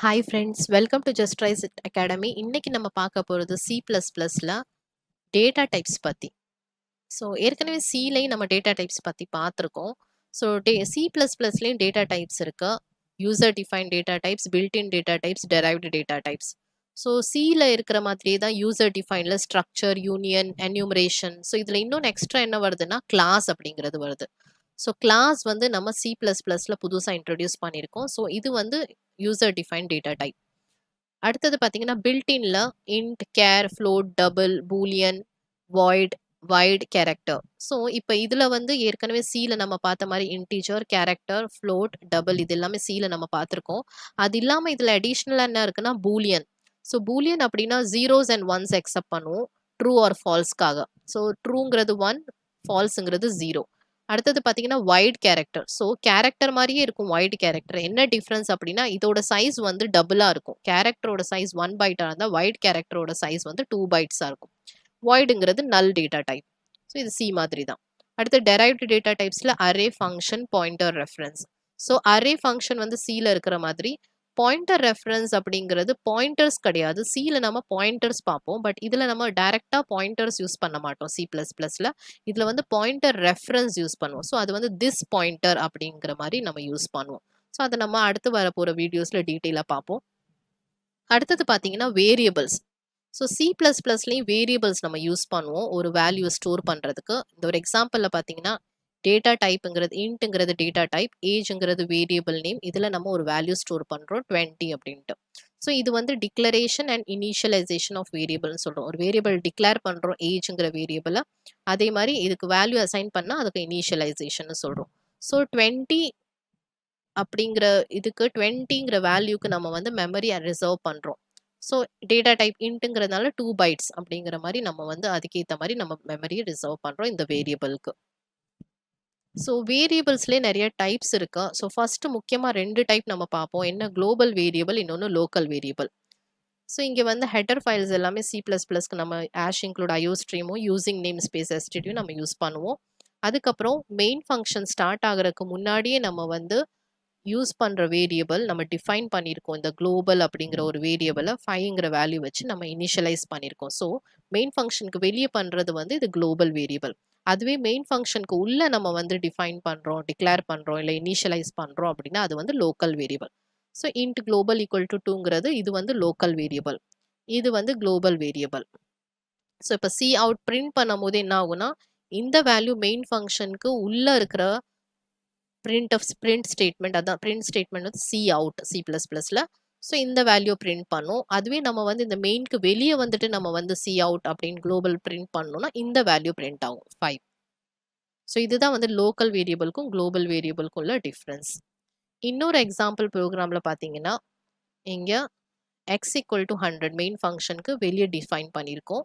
Hi friends, welcome to just rise it academy. இன்னைக்கு நம்ம பார்க்க போகிறது C++ல டேட்டா டைப்ஸ் பற்றி. ஸோ ஏற்கனவே சிலையும் நம்ம டேட்டா டைப்ஸ் பற்றி பார்த்துருக்கோம். ஸோ C++லேயும் டேட்டா டைப்ஸ் இருக்கு. User define data types, built in data types, derived data types. So சியில் இருக்கிற மாதிரியே தான் யூசர் டிஃபைனில் ஸ்ட்ரக்சர், யூனியன், என்யூமரேஷன். ஸோ இதில் இன்னொன்று எக்ஸ்ட்ரா என்ன வருதுன்னா கிளாஸ் அப்படிங்கிறது வருது. ஸோ கிளாஸ் வந்து நம்ம C++ல புதுசாக இன்ட்ரடியூஸ் பண்ணியிருக்கோம். ஸோ இது வந்து யூசர் டிஃபைன் டேட்டா டைப். அடுத்தது பார்த்தீங்கன்னா பில்ட்-இன்ல int, char, float, double, boolean, void, wide, character. So இப்போ இதில் வந்து ஏற்கனவே சியில் நம்ம பார்த்த மாதிரி இன்டீஜர், கேரக்டர், ஃப்ளோட், டபுள் இது எல்லாமே சியில் நம்ம பார்த்துருக்கோம். அது இல்லாமல் இதில் அடிஷ்னலாக என்ன இருக்குன்னா பூலியன். ஸோ பூலியன் அப்படின்னா ஜீரோஸ் அண்ட் ஒன்ஸ் அக்செப்ட் பண்ணுவோம் ட்ரூ ஆர் ஃபால்ஸ்க்காக. ஸோ ட்ரூங்கிறது 1, ஃபால்ஸுங்கிறது 0. அடுத்தது பார்த்தீங்கன்னா வைட் கேரக்டர். ஸோ கேரக்டர் மாதிரியே இருக்கும் வைட் கேரக்டர். என்ன டிஃப்ரென்ஸ் அப்படின்னா இதோட சைஸ் வந்து டபுளாக இருக்கும். கேரக்டரோட சைஸ் 1 பைட்டாக இருந்தால் வைட் கேரக்டரோட சைஸ் வந்து 2 பைட்ஸாக இருக்கும். வாய்டுங்கிறது நல் டேட்டா டைப். ஸோ இது சி மாதிரி தான். அடுத்து டெரைவ்டு டேட்டா டைப்ஸில் array, function, pointer, reference. So array function வந்து சியில் இருக்கிற மாதிரி பாயிண்டர் ரெஃபரன்ஸ் அப்படிங்கிறது பாயிண்டர்ஸ் கிடையாது. சியில் நம்ம பாயிண்டர்ஸ் பார்ப்போம். பட் இதில் நம்ம டைரெக்டாக பாயிண்டர்ஸ் யூஸ் பண்ண மாட்டோம் C++ல. இதில் வந்து பாயிண்டர் ரெஃபரன்ஸ் யூஸ் பண்ணுவோம். ஸோ அது வந்து திஸ் பாயிண்டர் அப்படிங்கிற மாதிரி நம்ம யூஸ் பண்ணுவோம். ஸோ அதை நம்ம அடுத்து வரப்போகிற வீடியோஸில் டீட்டெயிலாக பார்ப்போம். அடுத்தது பார்த்தீங்கன்னா வேரியபிள்ஸ். ஸோ C++லேயும் வேரியபிள்ஸ் நம்ம யூஸ் பண்ணுவோம் ஒரு வேல்யூ ஸ்டோர் பண்ணுறதுக்கு. இந்த ஒரு எக்ஸாம்பிளில் பார்த்தீங்கன்னா டேட்டா டைப்புங்கிறது இன்ட்டுங்கிறது டேட்டா டைப், ஏஜுங்கிறது வேரியபிள் நேம். இதில் நம்ம ஒரு வேல்யூ ஸ்டோர் பண்ணுறோம் 20 அப்படின்ட்டு. ஸோ இது வந்து டிக்ளரேஷன் அண்ட் இனிஷியலைசேஷன் ஆஃப் வேரியபிள்னு சொல்கிறோம். ஒரு வேரியபிள் டிக்ளேர் பண்ணுறோம் ஏஜுங்கிற வேரியபிளை. அதே மாதிரி இதுக்கு வேல்யூ அசைன் பண்ணால் அதுக்கு இனிஷியலைசேஷன் சொல்கிறோம். ஸோ 20 அப்படிங்கிற இதுக்கு 20ங்கிற வேல்யூக்கு நம்ம வந்து மெமரி ரிசர்வ் பண்ணுறோம். ஸோ டேட்டா டைப் இன்ட்டுங்கிறதுனால 2 பைட்ஸ் அப்படிங்கிற மாதிரி நம்ம வந்து அதுக்கேற்ற மாதிரி நம்ம மெமரியை ரிசர்வ் பண்ணுறோம் இந்த வேரியபிளுக்கு. ஸோ வேரியபிள்ஸ்லேயே நிறைய டைப்ஸ் இருக்கு. ஸோ ஃபர்ஸ்ட் முக்கியமாக 2 டைப் நம்ம பார்ப்போம். என்ன குளோபல் வேரியபிள், இன்னொன்று லோக்கல் வேரியபிள். ஸோ இங்கே வந்து ஹெடர் ஃபைல்ஸ் எல்லாமே C++க்கு நம்ம ஆஷ் இன்க்ளூட் ஐயோஸ்ட்ரீமும் யூசிங் நேம் ஸ்பேஸ் எஸ்டிடியும் நம்ம யூஸ் பண்ணுவோம். அதுக்கப்புறம் மெயின் ஃபங்க்ஷன் ஸ்டார்ட் ஆகிறதுக்கு முன்னாடியே நம்ம வந்து யூஸ் பண்ணுற வேரியபிள் நம்ம டிஃபைன் பண்ணியிருக்கோம். இந்த குளோபல் அப்படிங்கிற ஒரு வேரியபிளை 5ங்கிற வேல்யூ வச்சு நம்ம இனிஷியலைஸ் பண்ணியிருக்கோம். ஸோ மெயின் ஃபங்க்ஷனுக்கு வெளியே பண்ணுறது வந்து இது குளோபல் வேரியபிள். அதுவே மெயின் ஃபங்க்ஷனுக்கு உள்ளே நம்ம வந்து டிஃபைன் பண்ணுறோம், டிக்ளேர் பண்ணுறோம், இல்லை இனிஷியலைஸ் பண்ணுறோம் அப்படின்னா அது வந்து local variable. So int global equal to 2ங்கிறது இது வந்து லோக்கல் வேரியபிள், இது வந்து குளோபல் வேரியபிள். ஸோ இப்போ சி அவுட் பிரிண்ட் பண்ணும் போது என்ன ஆகுனா இந்த வேல்யூ மெயின் ஃபங்க்ஷனுக்கு உள்ளே இருக்கிற பிரிண்ட் ஸ்டேட்மெண்ட், அதான் பிரிண்ட் ஸ்டேட்மெண்ட் வந்து சி அவுட் C++ல. ஸோ இந்த வேல்யூ பிரிண்ட் பண்ணும். அதுவே நம்ம வந்து இந்த மெயினுக்கு வெளியே வந்துட்டு நம்ம வந்து சி அவுட் அப்படின்னு குளோபல் பிரிண்ட் பண்ணோம்னா இந்த வேல்யூ பிரிண்ட் ஆகும் 5. ஸோ இதுதான் வந்து லோக்கல் வேரியபிளுக்கும் குளோபல் வேரியபிளுக்கும் உள்ள டிஃப்ரென்ஸ். இன்னொரு எக்ஸாம்பிள் ப்ரோக்ராமில் பார்த்தீங்கன்னா இங்கே எக்ஸ் ஈக்குவல் டு 100 மெயின் ஃபங்க்ஷனுக்கு வெளியே டிஃபைன் பண்ணியிருக்கோம்.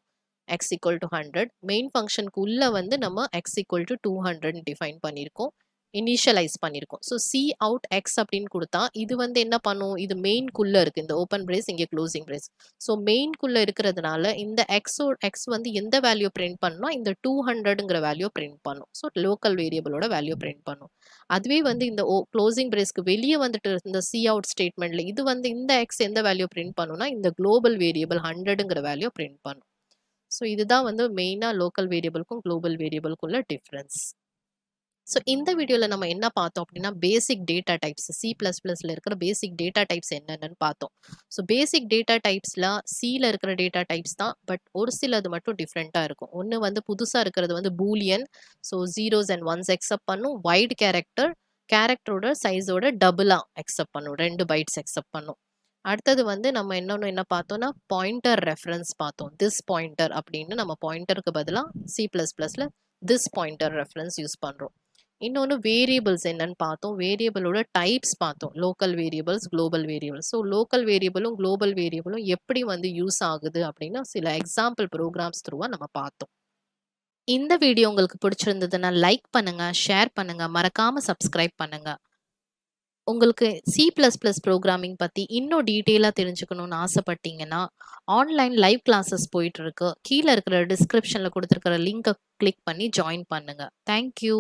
எக்ஸ் ஈக்குவல் டு 100 மெயின் ஃபங்க்ஷனுக்கு உள்ளே வந்து நம்ம எக்ஸ் ஈக்குவல் டு 200 டிஃபைன் பண்ணியிருக்கோம், இனிஷியலைஸ் பண்ணியிருக்கோம். ஸோ சி அவுட் எக்ஸ் அப்படின்னு கொடுத்தா இது வந்து என்ன பண்ணும், இது மெயின்குள்ளே இருக்குது, இந்த ஓப்பன் பிரேஸ் இங்கே க்ளோசிங் பிரேஸ். ஸோ மெயின்குள்ளே இருக்கிறதுனால இந்த எக்ஸ் வந்து எந்த வேல்யூ பிரிண்ட் பண்ணணும், இந்த 200ங்கிற வேல்யூ பிரிண்ட் பண்ணும். ஸோ லோக்கல் வேரியபிளோட வேல்யூ பிரிண்ட் பண்ணும். அதுவே வந்து இந்த க்ளோசிங் பிரேஸ்க்கு வெளியே வந்துட்டு இந்த சி அவுட் ஸ்டேட்மெண்ட்ல இது வந்து இந்த எக்ஸ் எந்த வேல்யூ பிரிண்ட் பண்ணும்னா இந்த குளோபல் வேரியபிள் 100ங்கிற வேல்யூ பிரிண்ட் பண்ணும். ஸோ இதுதான் வந்து மெயினாக லோக்கல் வேரியபிளுக்கும் குளோபல் வேரியபிளுக்கும் உள்ள டிஃப்ரென்ஸ். ஸோ இந்த வீடியோவில் நம்ம என்ன பார்த்தோம் அப்படின்னா பேசிக் டேட்டா டைப்ஸ், C++ல இருக்கிற பேசிக் டேட்டா டைப்ஸ் என்னென்னு பார்த்தோம். ஸோ பேசிக் டேட்டா டைப்ஸில் சியில் இருக்கிற டேட்டா டைப்ஸ் தான், பட் ஒரு சிலது மட்டும் டிஃப்ரெண்ட்டாக இருக்கும். ஒன்று வந்து புதுசாக இருக்கிறது வந்து Boolean. So zeros and once accept பண்ணும். வைட் கேரக்டர், கேரக்டரோட சைஸோட டபுளாக அக்செப்ட் பண்ணும், 2 பைட்ஸ் அக்செப்ட் பண்ணும். அடுத்தது வந்து நம்ம என்ன பார்த்தோம்னா பாயிண்டர் ரெஃபரன்ஸ் பார்த்தோம். திஸ் பாயிண்டர் அப்படின்னு நம்ம பாயிண்டருக்கு பதிலாக C++ல திஸ் பாயிண்டர் ரெஃபரன்ஸ் யூஸ் பண்ணுறோம். இன்னொன்று வேரியபிள்ஸ் என்னன்னு பார்த்தோம். வேரியபிளோட டைப்ஸ் பார்த்தோம், local variables, global variables. So local வேரியபிளும் குளோபல் வேரியபிளும் எப்படி வந்து யூஸ் ஆகுது அப்படின்னா சில எக்ஸாம்பிள் ப்ரோக்ராம்ஸ் த்ரூவாக நம்ம பார்த்தோம். இந்த வீடியோ உங்களுக்கு பிடிச்சிருந்ததுன்னா லைக் பண்ணுங்க, ஷேர் பண்ணுங்க, மறக்காம சப்ஸ்கிரைப் பண்ணுங்க. உங்களுக்கு C++ ப்ரோக்ராமிங் பற்றி இன்னும் டீட்டெயிலாக தெரிஞ்சுக்கணும்னு ஆசைப்பட்டீங்கன்னா ஆன்லைன் லைவ் கிளாஸஸ் போயிட்டு இருக்கு. கீழே இருக்கிற டிஸ்கிரிப்ஷனில் கொடுத்துருக்கிற லிங்கை கிளிக் பண்ணி ஜாயின் பண்ணுங்க. தேங்க்யூ.